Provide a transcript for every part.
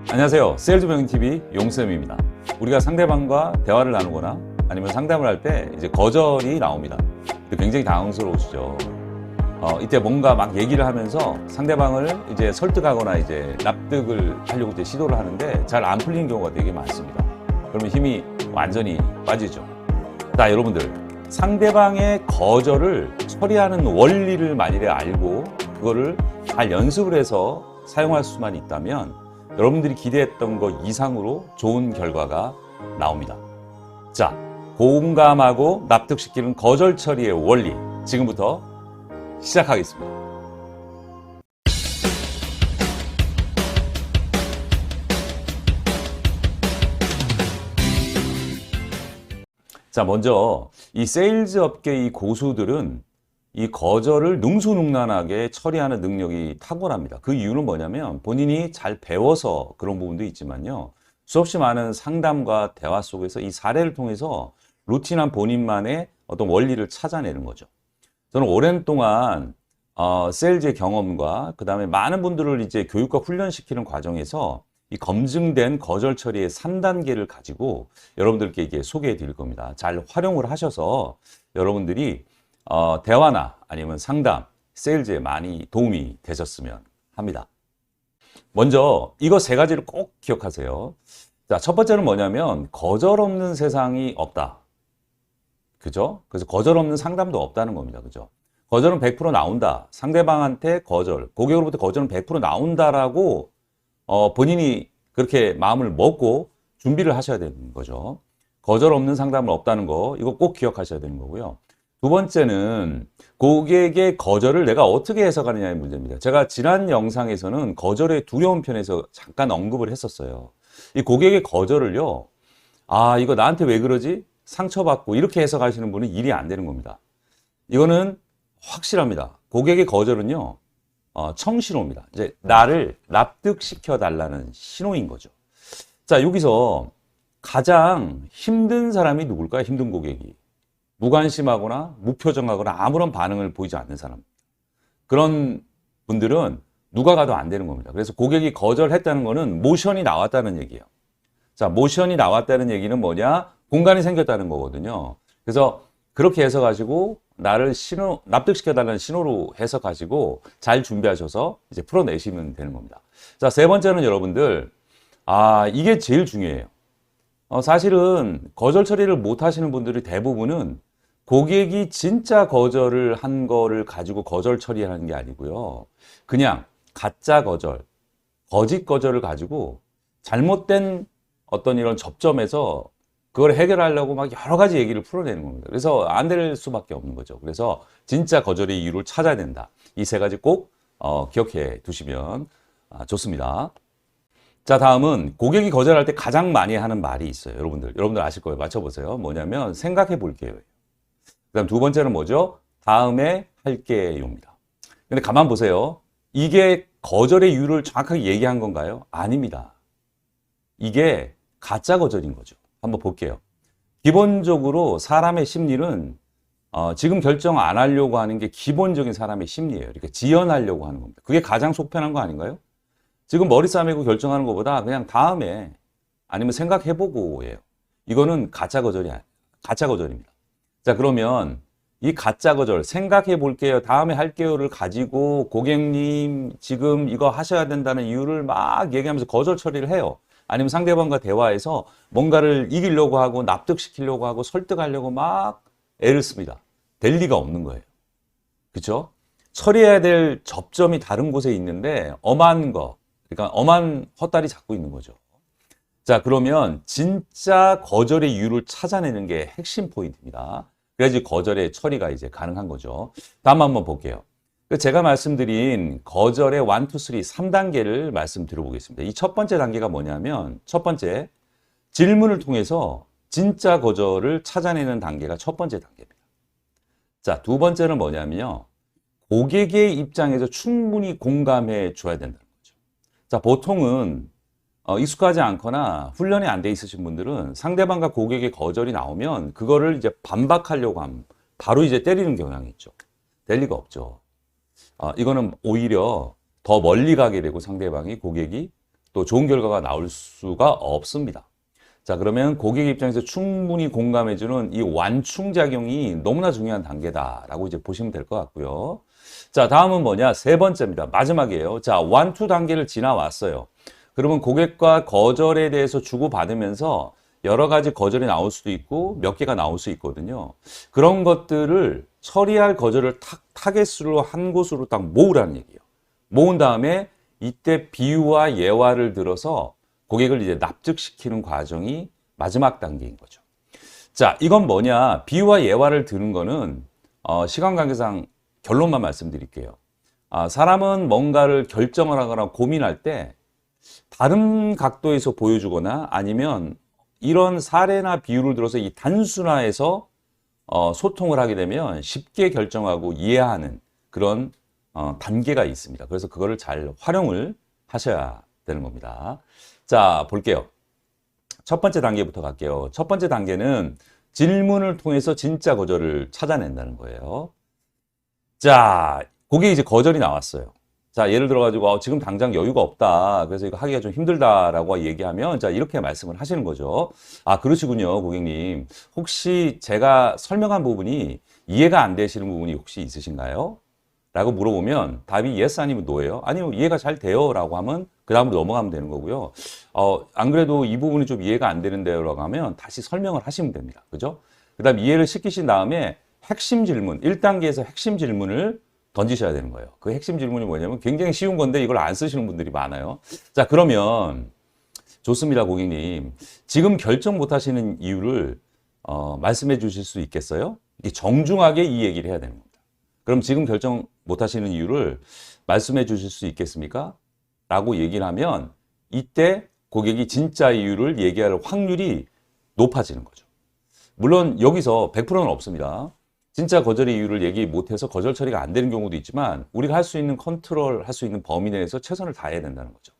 안녕하세요. 세일즈 병TV 용쌤입니다. 우리가 상대방과 대화를 나누거나 아니면 상담을 할 때 이제 거절이 나옵니다. 굉장히 당황스러우시죠. 이때 뭔가 막 얘기를 하면서 상대방을 이제 설득하거나 이제 납득을 하려고 이제 시도를 하는데 잘 안 풀리는 경우가 되게 많습니다. 그러면 힘이 완전히 빠지죠. 자, 여러분들. 상대방의 거절을 처리하는 원리를 만일에 알고 그거를 잘 연습을 해서 사용할 수만 있다면 여러분들이 기대했던 것 이상으로 좋은 결과가 나옵니다. 자, 공감하고 납득시키는 거절 처리의 원리, 지금부터 시작하겠습니다. 자, 먼저 이 세일즈 업계의 이 고수들은 이 거절을 능수능란하게 처리하는 능력이 탁월합니다. 그 이유는 뭐냐면 본인이 잘 배워서 그런 부분도 있지만요. 수없이 많은 상담과 대화 속에서 이 사례를 통해서 루틴한 본인만의 어떤 원리를 찾아내는 거죠. 저는 오랜 동안 세일즈의 경험과 그 다음에 많은 분들을 이제 교육과 훈련시키는 과정에서 이 검증된 거절 처리의 3단계를 가지고 여러분들께 이게 소개해 드릴 겁니다. 잘 활용을 하셔서 여러분들이 대화나 아니면 상담, 세일즈에 많이 도움이 되셨으면 합니다. 먼저 이거 세 가지를 꼭 기억하세요. 자, 첫 번째는 뭐냐면 거절 없는 세상이 없다. 그죠? 그래서 거절 없는 상담도 없다는 겁니다. 그죠? 거절은 100% 나온다. 상대방한테 거절, 고객으로부터 거절은 100% 나온다라고 본인이 그렇게 마음을 먹고 준비를 하셔야 되는 거죠. 거절 없는 상담은 없다는 거, 이거 꼭 기억하셔야 되는 거고요. 두 번째는 고객의 거절을 내가 어떻게 해석하느냐의 문제입니다. 제가 지난 영상에서는 거절의 두려운 편에서 잠깐 언급을 했었어요. 이 고객의 거절을요, 이거 나한테 왜 그러지? 상처받고 이렇게 해석하시는 분은 일이 안 되는 겁니다. 이거는 확실합니다. 고객의 거절은요, 청신호입니다. 이제 나를 납득시켜 달라는 신호인 거죠. 자, 여기서 가장 힘든 사람이 누굴까요? 힘든 고객이. 무관심하거나 무표정하거나 아무런 반응을 보이지 않는 사람. 그런 분들은 누가 가도 안 되는 겁니다. 그래서 고객이 거절했다는 거는 모션이 나왔다는 얘기예요. 자, 모션이 나왔다는 얘기는 뭐냐? 공간이 생겼다는 거거든요. 그래서 그렇게 해석하시고 나를 납득시켜달라는 신호로 해석하시고 잘 준비하셔서 이제 풀어내시면 되는 겁니다. 자, 세 번째는 여러분들, 이게 제일 중요해요. 사실은 거절 처리를 못 하시는 분들이 대부분은 고객이 진짜 거절을 한 거를 가지고 거절 처리하는 게 아니고요. 그냥 가짜 거절, 거짓 거절을 가지고 잘못된 어떤 이런 접점에서 그걸 해결하려고 막 여러 가지 얘기를 풀어내는 겁니다. 그래서 안 될 수밖에 없는 거죠. 그래서 진짜 거절의 이유를 찾아야 된다. 이 세 가지 꼭 기억해 두시면 좋습니다. 자, 다음은 고객이 거절할 때 가장 많이 하는 말이 있어요. 여러분들 아실 거예요. 맞춰보세요. 뭐냐면 생각해 볼게요. 그 다음 두 번째는 뭐죠? 다음에 할게요입니다. 근데 가만 보세요. 이게 거절의 이유를 정확하게 얘기한 건가요? 아닙니다. 이게 가짜 거절인 거죠. 한번 볼게요. 기본적으로 사람의 심리는 지금 결정 안 하려고 하는 게 기본적인 사람의 심리예요. 그러니까 지연하려고 하는 겁니다. 그게 가장 속편한 거 아닌가요? 지금 머리 싸매고 결정하는 것보다 그냥 다음에 아니면 생각해보고예요. 이거는 가짜 거절입니다. 자, 그러면 이 가짜 거절, 생각해 볼게요, 다음에 할게요를 가지고 고객님 지금 이거 하셔야 된다는 이유를 막 얘기하면서 거절 처리를 해요. 아니면 상대방과 대화해서 뭔가를 이기려고 하고 납득시키려고 하고 설득하려고 막 애를 씁니다. 될 리가 없는 거예요. 그렇죠? 처리해야 될 접점이 다른 곳에 있는데 엄한 거, 그러니까 엄한 헛다리 잡고 있는 거죠. 자, 그러면 진짜 거절의 이유를 찾아내는 게 핵심 포인트입니다. 그래야지 거절의 처리가 이제 가능한 거죠. 다음 한번 볼게요. 제가 말씀드린 거절의 1, 2, 3, 3단계를 말씀드려보겠습니다. 이 첫 번째 단계가 뭐냐면 첫 번째, 질문을 통해서 진짜 거절을 찾아내는 단계가 첫 번째 단계입니다. 자, 두 번째는 뭐냐면요. 고객의 입장에서 충분히 공감해 줘야 된다는 거죠. 자, 보통은 익숙하지 않거나 훈련이 안 돼 있으신 분들은 상대방과 고객의 거절이 나오면 그거를 이제 반박하려고 하면 바로 이제 때리는 경향이 있죠. 될 리가 없죠. 이거는 오히려 더 멀리 가게 되고 상대방이 고객이 또 좋은 결과가 나올 수가 없습니다. 자, 그러면 고객 입장에서 충분히 공감해주는 이 완충작용이 너무나 중요한 단계다라고 이제 보시면 될 것 같고요. 자, 다음은 뭐냐? 세 번째입니다. 마지막이에요. 자, 완투 단계를 지나왔어요. 그러면 고객과 거절에 대해서 주고받으면서 여러 가지 거절이 나올 수도 있고 몇 개가 나올 수 있거든요. 그런 것들을 처리할 거절을 타겟으로 한 곳으로 딱 모으라는 얘기예요. 모은 다음에 이때 비유와 예화를 들어서 고객을 이제 납득시키는 과정이 마지막 단계인 거죠. 자, 이건 뭐냐? 비유와 예화를 드는 거는 시간 관계상 결론만 말씀드릴게요. 사람은 뭔가를 결정을 하거나 고민할 때 다른 각도에서 보여주거나 아니면 이런 사례나 비유를 들어서 이 단순화해서 소통을 하게 되면 쉽게 결정하고 이해하는 그런 단계가 있습니다. 그래서 그거를 잘 활용을 하셔야 되는 겁니다. 자, 볼게요. 첫 번째 단계부터 갈게요. 첫 번째 단계는 질문을 통해서 진짜 거절을 찾아낸다는 거예요. 자, 고객이 이제 거절이 나왔어요. 자, 예를 들어가지고 지금 당장 여유가 없다. 그래서 이거 하기가 좀 힘들다라고 얘기하면 자, 이렇게 말씀을 하시는 거죠. 그러시군요, 고객님. 혹시 제가 설명한 부분이 이해가 안 되시는 부분이 혹시 있으신가요? 라고 물어보면 답이 yes 아니면 no예요. 아니요, 이해가 잘 돼요. 라고 하면 그 다음으로 넘어가면 되는 거고요. 안 그래도 이 부분이 좀 이해가 안 되는데요. 라고 하면 다시 설명을 하시면 됩니다. 그죠? 그 다음 이해를 시키신 다음에 핵심 질문, 1단계에서 핵심 질문을 던지셔야 되는 거예요. 그 핵심 질문이 뭐냐면 굉장히 쉬운 건데 이걸 안 쓰시는 분들이 많아요. 자, 그러면 좋습니다, 고객님. 지금 결정 못 하시는 이유를 말씀해 주실 수 있겠어요? 이게 정중하게 이 얘기를 해야 되는 겁니다. 그럼 지금 결정 못 하시는 이유를 말씀해 주실 수 있겠습니까? 라고 얘기를 하면 이때 고객이 진짜 이유를 얘기할 확률이 높아지는 거죠. 물론 여기서 100%는 없습니다. 진짜 거절의 이유를 얘기 못해서 거절 처리가 안 되는 경우도 있지만 우리가 할 수 있는 컨트롤, 할 수 있는 범위 내에서 최선을 다해야 된다는 거죠.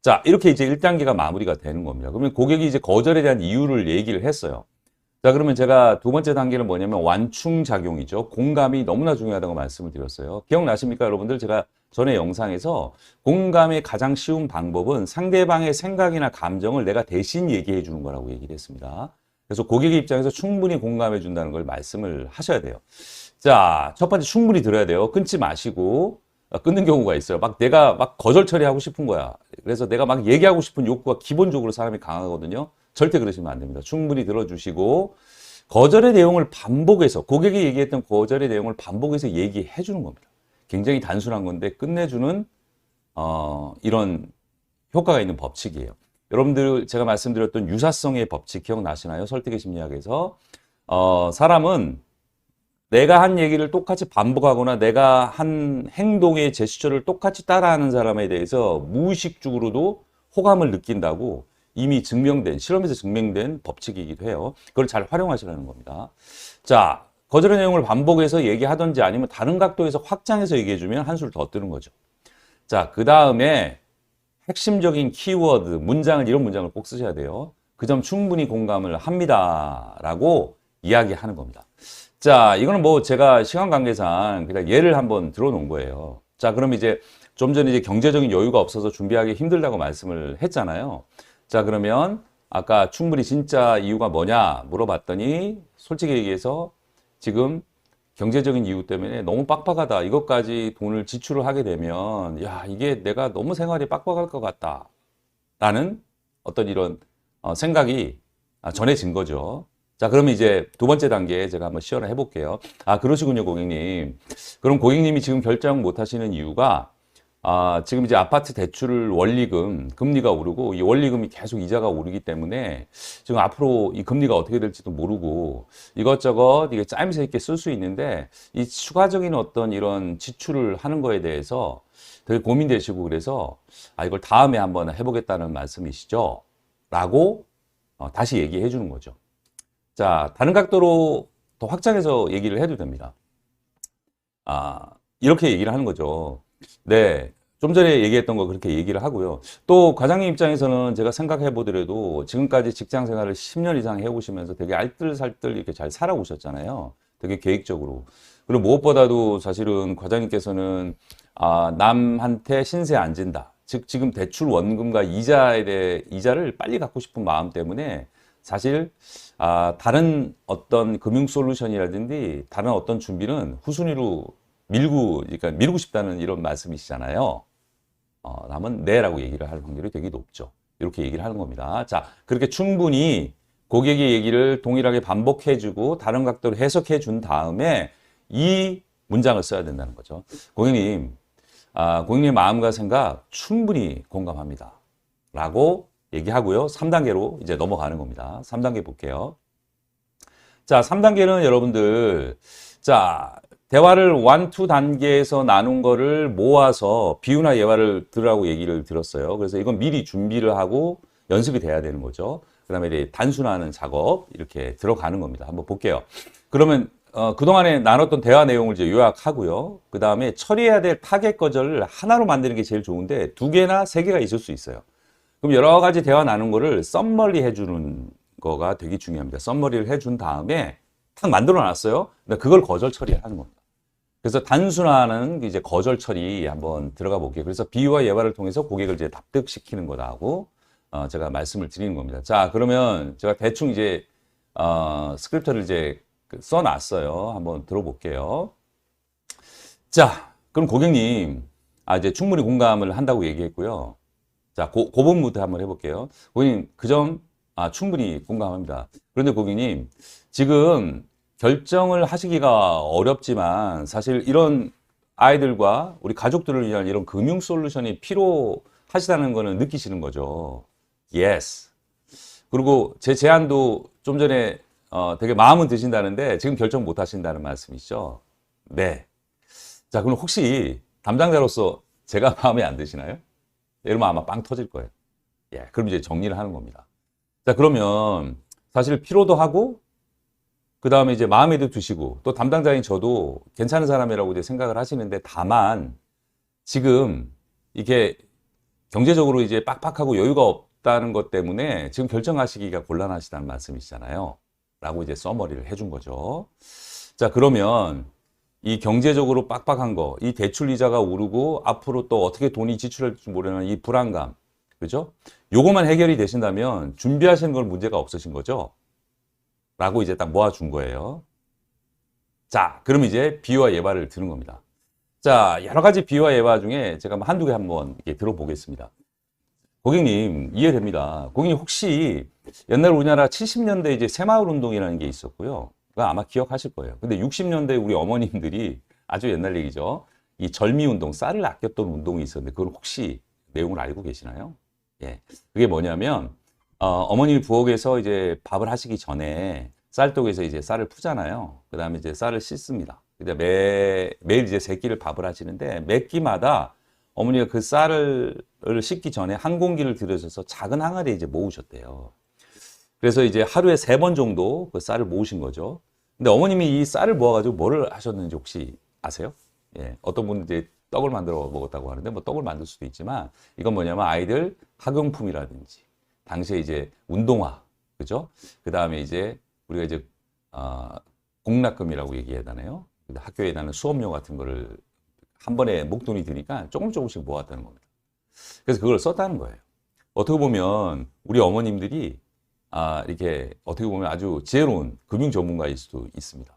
자, 이렇게 이제 1단계가 마무리가 되는 겁니다. 그러면 고객이 이제 거절에 대한 이유를 얘기를 했어요. 자, 그러면 제가 두 번째 단계는 뭐냐면 완충작용이죠. 공감이 너무나 중요하다고 말씀을 드렸어요. 기억나십니까, 여러분들? 제가 전에 영상에서 공감의 가장 쉬운 방법은 상대방의 생각이나 감정을 내가 대신 얘기해 주는 거라고 얘기를 했습니다. 그래서 고객의 입장에서 충분히 공감해 준다는 걸 말씀을 하셔야 돼요. 자, 첫 번째 충분히 들어야 돼요. 끊지 마시고 끊는 경우가 있어요. 내가 거절 처리하고 싶은 거야. 그래서 내가 막 얘기하고 싶은 욕구가 기본적으로 사람이 강하거든요. 절대 그러시면 안 됩니다. 충분히 들어주시고 거절의 내용을 반복해서 고객이 얘기했던 거절의 내용을 반복해서 얘기해 주는 겁니다. 굉장히 단순한 건데 끝내주는 이런 효과가 있는 법칙이에요. 여러분들 제가 말씀드렸던 유사성의 법칙 기억나시나요? 설득의 심리학에서 사람은 내가 한 얘기를 똑같이 반복하거나 내가 한 행동의 제스처를 똑같이 따라하는 사람에 대해서 무의식적으로도 호감을 느낀다고 이미 증명된, 실험에서 증명된 법칙이기도 해요. 그걸 잘 활용하시라는 겁니다. 자, 거절의 내용을 반복해서 얘기하든지 아니면 다른 각도에서 확장해서 얘기해주면 한술 더 뜨는 거죠. 자, 그 다음에 핵심적인 키워드, 문장을, 이런 문장을 꼭 쓰셔야 돼요. 그 점 충분히 공감을 합니다. 라고 이야기하는 겁니다. 자, 이거는 뭐 제가 시간 관계상 그냥 예를 한번 들어 놓은 거예요. 자, 그럼 이제 좀 전에 이제 경제적인 여유가 없어서 준비하기 힘들다고 말씀을 했잖아요. 자, 그러면 아까 충분히 진짜 이유가 뭐냐 물어봤더니 솔직히 얘기해서 지금 경제적인 이유 때문에 너무 빡빡하다. 이것까지 돈을 지출을 하게 되면 야, 이게 내가 너무 생활이 빡빡할 것 같다. 라는 어떤 이런 생각이 전해진 거죠. 자, 그러면 이제 두 번째 단계 제가 한번 시연을 해볼게요. 그러시군요, 고객님. 그럼 고객님이 지금 결정 못 하시는 이유가 지금 이제 아파트 대출 원리금, 금리가 오르고 이 원리금이 계속 이자가 오르기 때문에 지금 앞으로 이 금리가 어떻게 될지도 모르고 이것저것 이게 짜임새 있게 쓸 수 있는데 이 추가적인 어떤 이런 지출을 하는 거에 대해서 되게 고민되시고 그래서 이걸 다음에 한번 해보겠다는 말씀이시죠? 라고 다시 얘기해 주는 거죠. 자, 다른 각도로 더 확장해서 얘기를 해도 됩니다. 이렇게 얘기를 하는 거죠. 네, 좀 전에 얘기했던 거 그렇게 얘기를 하고요. 또 과장님 입장에서는 제가 생각해 보더라도 지금까지 직장 생활을 10년 이상 해오시면서 되게 알뜰살뜰 이렇게 잘 살아오셨잖아요. 되게 계획적으로. 그리고 무엇보다도 사실은 과장님께서는 남한테 신세 안 진다. 즉 지금 대출 원금과 이자에 대해 이자를 빨리 갚고 싶은 마음 때문에 사실 다른 어떤 금융 솔루션이라든지 다른 어떤 준비는 후순위로 그러니까 밀고 싶다는 이런 말씀이시잖아요. 남은 네라고 얘기를 할 확률이 되게 높죠. 이렇게 얘기를 하는 겁니다. 자, 그렇게 충분히 고객의 얘기를 동일하게 반복해주고 다른 각도로 해석해 준 다음에 이 문장을 써야 된다는 거죠. 고객님, 고객님 마음과 생각 충분히 공감합니다. 라고 얘기하고요. 3단계로 이제 넘어가는 겁니다. 3단계 볼게요. 자, 3단계는 여러분들, 자, 대화를 1, 2단계에서 나눈 거를 모아서 비유나 예화를 들으라고 얘기를 들었어요. 그래서 이건 미리 준비를 하고 연습이 돼야 되는 거죠. 그 다음에 이제 단순화하는 작업 이렇게 들어가는 겁니다. 한번 볼게요. 그러면 그동안에 나눴던 대화 내용을 이제 요약하고요. 그 다음에 처리해야 될 타겟 거절을 하나로 만드는 게 제일 좋은데 2개나 3개가 있을 수 있어요. 그럼 여러 가지 대화 나눈 거를 썸머리 해주는 거가 되게 중요합니다. 썸머리를 해준 다음에 탁 만들어 놨어요. 그걸 거절 처리하는 겁니다. 그래서 단순화하는 이제 거절 처리 한번 들어가 볼게요. 그래서 비유와 예화를 통해서 고객을 이제 납득시키는 거다고 제가 말씀을 드리는 겁니다. 자, 그러면 제가 대충 이제 스크립트를 이제 써놨어요. 한번 들어볼게요. 자, 그럼 고객님, 이제 충분히 공감을 한다고 얘기했고요. 자, 그 부분부터 한번 해볼게요. 고객님, 그 점, 충분히 공감합니다. 그런데 고객님, 지금 결정을 하시기가 어렵지만 사실 이런 아이들과 우리 가족들을 위한 이런 금융 솔루션이 필요하시다는 거는 느끼시는 거죠. Yes. 그리고 제 제안도 좀 전에 되게 마음은 드신다는데 지금 결정 못 하신다는 말씀이시죠? 네. 자, 그럼 혹시 담당자로서 제가 마음에 안 드시나요? 이러면 아마 빵 터질 거예요. 예, 그럼 이제 정리를 하는 겁니다. 자, 그러면 사실 필요도 하고 그 다음에 이제 마음에도 드시고 또 담당자인 저도 괜찮은 사람이라고 이제 생각을 하시는데 다만 지금 이게 경제적으로 이제 빡빡하고 여유가 없다는 것 때문에 지금 결정하시기가 곤란하시다는 말씀이시잖아요. 라고 이제 써머리를 해준 거죠. 자, 그러면 이 경제적으로 빡빡한 거, 이 대출 이자가 오르고 앞으로 또 어떻게 돈이 지출할지 모르는 이 불안감, 그죠? 요거만 해결이 되신다면 준비하시는 건 문제가 없으신 거죠? 라고 이제 딱 모아준 거예요. 자, 그럼 이제 비유와 예화를 드는 겁니다. 자, 여러 가지 비유와 예화 중에 제가 한두 개 한번 이렇게 들어보겠습니다. 고객님, 이해됩니다. 고객님 혹시 옛날 우리나라 70년대 이제 새마을 운동이라는 게 있었고요. 그거 아마 기억하실 거예요. 근데 60년대 우리 어머님들이 아주 옛날 얘기죠. 이 절미 운동, 쌀을 아꼈던 운동이 있었는데 그걸 혹시 내용을 알고 계시나요? 예. 그게 뭐냐면 어머님이 부엌에서 이제 밥을 하시기 전에 쌀독에서 이제 쌀을 푸잖아요. 그 다음에 이제 쌀을 씻습니다. 근데 매일 이제 세 끼를 밥을 하시는데 매 끼마다 어머니가 그 쌀을 씻기 전에 한 공기를 들여셔서 작은 항아리에 이제 모으셨대요. 그래서 이제 하루에 3번 정도 그 쌀을 모으신 거죠. 근데 어머님이 이 쌀을 모아가지고 뭐를 하셨는지 혹시 아세요? 예. 어떤 분은 이제 떡을 만들어 먹었다고 하는데 뭐 떡을 만들 수도 있지만 이건 뭐냐면 아이들 학용품이라든지 당시에 이제 운동화, 그죠? 그 다음에 이제 우리가 이제 공락금이라고 얘기해야 되나요? 학교에 나는 수업료 같은 거를 한 번에 목돈이 드니까 조금씩 모았다는 겁니다. 그래서 그걸 썼다는 거예요. 어떻게 보면 우리 어머님들이 이렇게 어떻게 보면 아주 지혜로운 금융 전문가일 수도 있습니다.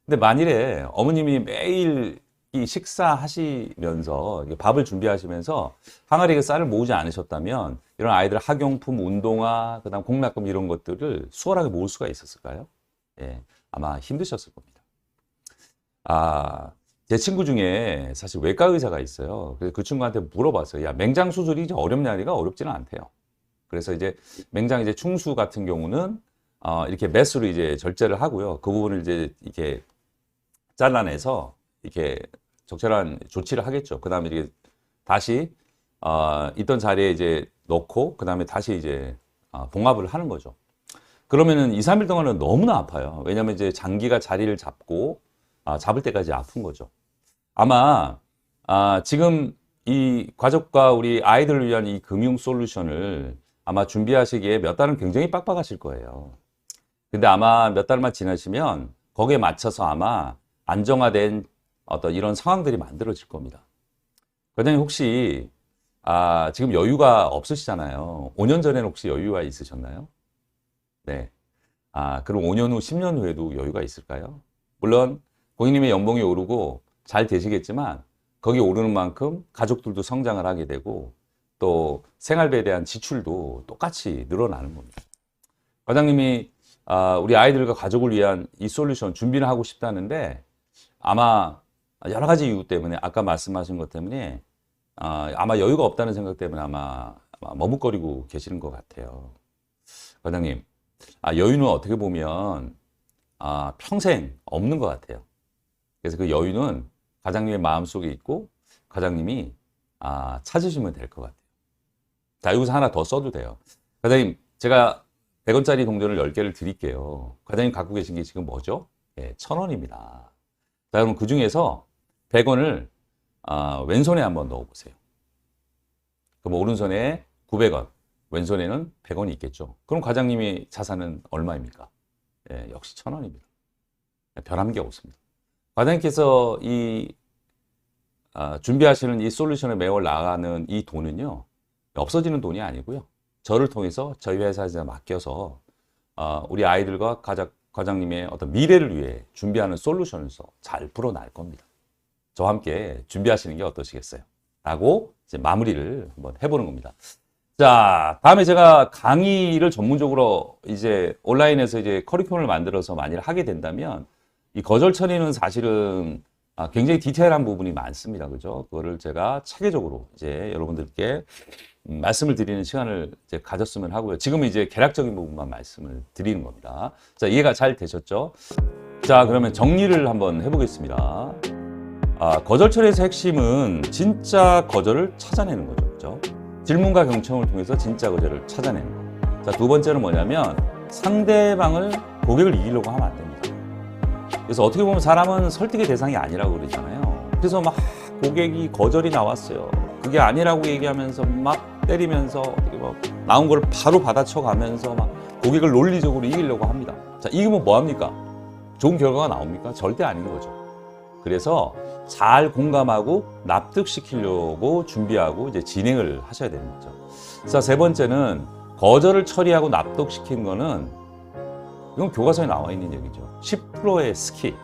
근데 만일에 어머님이 매일 이 식사하시면서 밥을 준비하시면서 항아리에 쌀을 모으지 않으셨다면 이런 아이들 학용품, 운동화, 그다음 공락금 이런 것들을 수월하게 모을 수가 있었을까요? 예, 아마 힘드셨을 겁니다. 제 친구 중에 사실 외과 의사가 있어요. 그래서 그 친구한테 물어봤어요. 야, 맹장 수술이 이제 어렵냐니까 어렵지는 않대요. 그래서 이제 맹장 이제 충수 같은 경우는 이렇게 메스로 이제 절제를 하고요. 그 부분을 이제 이렇게 잘라내서 이렇게 적절한 조치를 하겠죠. 그 다음에 이제 다시 있던 자리에 이제 넣고 그 다음에 다시 이제 봉합을 하는 거죠. 그러면은 2, 3일 동안은 너무나 아파요. 왜냐하면 이제 장기가 자리를 잡고 잡을 때까지 아픈 거죠. 아마 지금 이 가족과 우리 아이들을 위한 이 금융 솔루션을 아마 준비하시기에 몇 달은 굉장히 빡빡하실 거예요. 근데 아마 몇 달만 지나시면 거기에 맞춰서 아마 안정화된 어떤 이런 상황들이 만들어질 겁니다. 과장님 혹시 지금 여유가 없으시잖아요. 5년 전에는 혹시 여유가 있으셨나요? 네. 그럼 5년 후, 10년 후에도 여유가 있을까요? 물론 고객님의 연봉이 오르고 잘 되시겠지만 거기 오르는 만큼 가족들도 성장을 하게 되고 또 생활비에 대한 지출도 똑같이 늘어나는 겁니다. 과장님이 우리 아이들과 가족을 위한 이 솔루션 준비를 하고 싶다는데 아마 여러 가지 이유 때문에 아까 말씀하신 것 때문에 아마 여유가 없다는 생각 때문에 아마 머뭇거리고 계시는 것 같아요. 과장님, 여유는 어떻게 보면 평생 없는 것 같아요. 그래서 그 여유는 과장님의 마음속에 있고 과장님이 찾으시면 될 것 같아요. 자, 여기서 하나 더 써도 돼요. 과장님, 제가 100원짜리 동전을 10개를 드릴게요. 과장님 갖고 계신 게 지금 뭐죠? 네, 1000원입니다. 자, 그럼 그 중에서 100원을 왼손에 한번 넣어보세요. 그럼 오른손에 900원, 왼손에는 100원이 있겠죠. 그럼 과장님의 자산은 얼마입니까? 예, 역시 1000원입니다. 변한 게 없습니다. 과장님께서 준비하시는 이 솔루션에 매월 나가는 이 돈은요, 없어지는 돈이 아니고요. 저를 통해서 저희 회사에 맡겨서 우리 아이들과 과장님의 어떤 미래를 위해 준비하는 솔루션에서 잘 풀어날 겁니다. 저와 함께 준비하시는 게 어떠시겠어요? 라고 이제 마무리를 한번 해보는 겁니다. 자, 다음에 제가 강의를 전문적으로 이제 온라인에서 이제 커리큘럼을 만들어서 만일 하게 된다면 이 거절 처리는 사실은 굉장히 디테일한 부분이 많습니다. 그죠? 그거를 제가 체계적으로 이제 여러분들께 말씀을 드리는 시간을 이제 가졌으면 하고요. 지금은 이제 개략적인 부분만 말씀을 드리는 겁니다. 자, 이해가 잘 되셨죠? 자, 그러면 정리를 한번 해보겠습니다. 거절 처리에서 핵심은 진짜 거절을 찾아내는 거죠. 그죠? 질문과 경청을 통해서 진짜 거절을 찾아내는 거. 자, 두 번째는 뭐냐면 상대방을 고객을 이기려고 하면 안 됩니다. 그래서 어떻게 보면 사람은 설득의 대상이 아니라고 그러잖아요. 그래서 막 고객이 거절이 나왔어요. 그게 아니라고 얘기하면서 막 때리면서 어떻게 뭐 나온 걸 바로 받아쳐가면서 막 고객을 논리적으로 이기려고 합니다. 자, 이기면 뭐 합니까? 좋은 결과가 나옵니까? 절대 아닌 거죠. 그래서 잘 공감하고 납득시키려고 준비하고 이제 진행을 하셔야 되는 거죠. 자, 세 번째는 거절을 처리하고 납득시킨 거는 이건 교과서에 나와 있는 얘기죠. 10%의 스킬.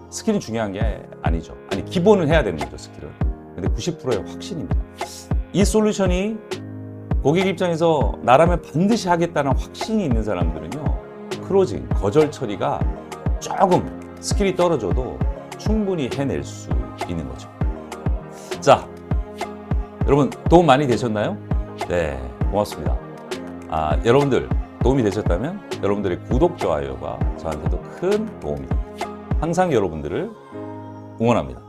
스킬은 중요한 게 아니죠. 아니, 기본은 해야 되는 거죠, 스킬은. 근데 90%의 확신입니다. 이 솔루션이 고객 입장에서 나라면 반드시 하겠다는 확신이 있는 사람들은요, 클로징, 거절 처리가 조금 스킬이 떨어져도 충분히 해낼 수 있는 거죠. 자, 여러분 도움 많이 되셨나요? 네, 고맙습니다. 여러분들 도움이 되셨다면 여러분들의 구독, 좋아요가 저한테도 큰 도움이 됩니다. 항상 여러분들을 응원합니다.